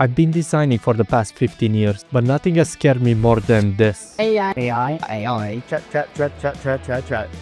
I've been designing for the past 15 years, but nothing has scared me more than this. AI, chat.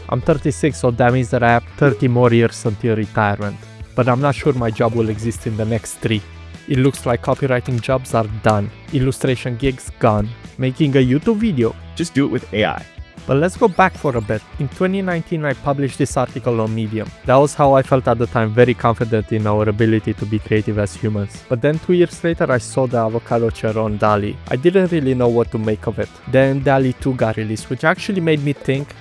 I'm 36, so that means that I have 30 more years until retirement. But I'm not sure my job will exist in the next 3. It looks like copywriting jobs are done, illustration gigs gone, making a YouTube video. Just do it with AI. But let's go back for a bit. In 2019, I published this article on Medium. That was how I felt at the time, very confident in our ability to be creative as humans. But then 2 years later, I saw the avocado chair on DALL-E. I didn't really know what to make of it. Then DALL-E 2 got released, which actually made me think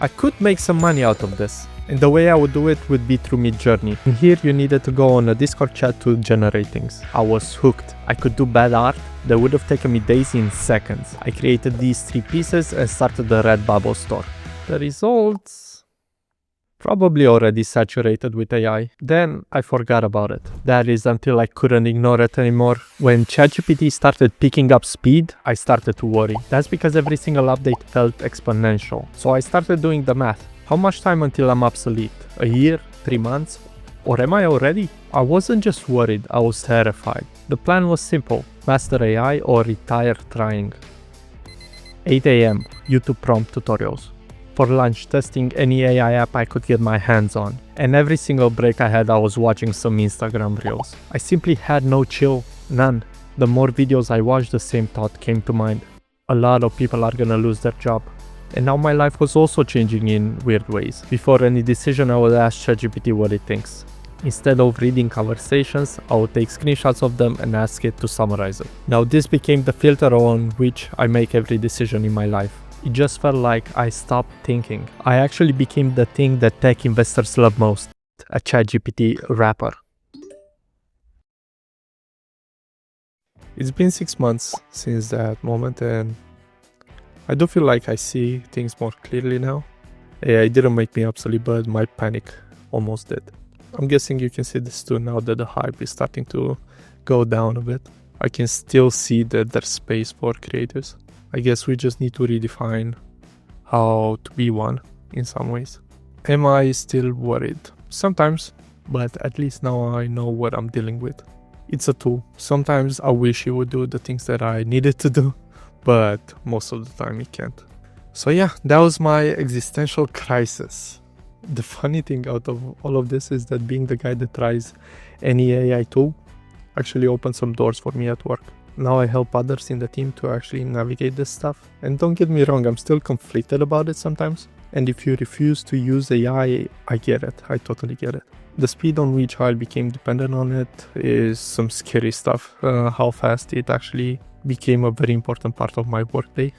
I could make some money out of this. And the way I would do it would be through Midjourney. And here you needed to go on a Discord chat to generate things. I was hooked. I could do bad art that would have taken me days in seconds. I created these 3 pieces and started the Redbubble store. The results probably already saturated with AI. Then I forgot about it. That is until I couldn't ignore it anymore. When ChatGPT started picking up speed, I started to worry. That's because every single update felt exponential. So I started doing the math. How much time until I'm obsolete? A year? 3 months? Or am I already? I wasn't just worried, I was terrified. The plan was simple: master AI or retire trying. 8 AM, YouTube prompt tutorials. For lunch, testing any AI app I could get my hands on. And every single break I had, I was watching some Instagram reels. I simply had no chill, none. The more videos I watched, the same thought came to mind. A lot of people are gonna lose their job. And now my life was also changing in weird ways. Before any decision, I would ask ChatGPT what it thinks. Instead of reading conversations, I would take screenshots of them and ask it to summarize it. Now this became the filter on which I make every decision in my life. It just felt like I stopped thinking. I actually became the thing that tech investors love most, a ChatGPT wrapper. It's been 6 months since that moment, and I do feel like I see things more clearly now. AI didn't make me obsolete, but my panic almost did. I'm guessing you can see this too now that the hype is starting to go down a bit. I can still see that there's space for creators. I guess we just need to redefine how to be one in some ways. Am I still worried? Sometimes, but at least now I know what I'm dealing with. It's a tool. Sometimes I wish it would do the things that I needed to do, but most of the time it can't. So yeah, that was my existential crisis. The funny thing out of all of this is that being the guy that tries any AI tool actually opened some doors for me at work. Now I help others in the team to actually navigate this stuff. And don't get me wrong, I'm still conflicted about it sometimes. And if you refuse to use AI, I get it. I totally get it. The speed on which I became dependent on it is some scary stuff. How fast it actually became a very important part of my workday.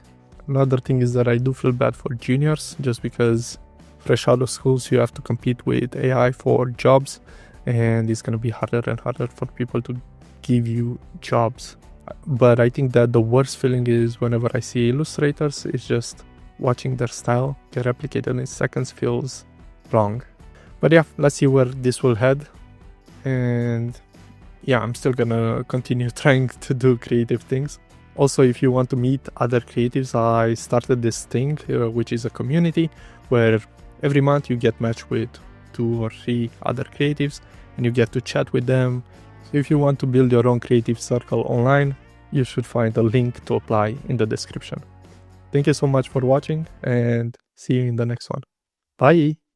Another thing is that I do feel bad for juniors, just because fresh out of schools you have to compete with AI for jobs, and it's going to be harder and harder for people to give you jobs. But I think that the worst feeling is whenever I see illustrators, it's just watching their style get replicated in seconds feels wrong. But yeah, let's see where this will head. And yeah, I'm still gonna continue trying to do creative things. Also, if you want to meet other creatives, I started this thing, which is a community where every month you get matched with 2 or 3 other creatives and you get to chat with them. So if you want to build your own creative circle online, you should find a link to apply in the description. Thank you so much for watching, and see you in the next one. Bye!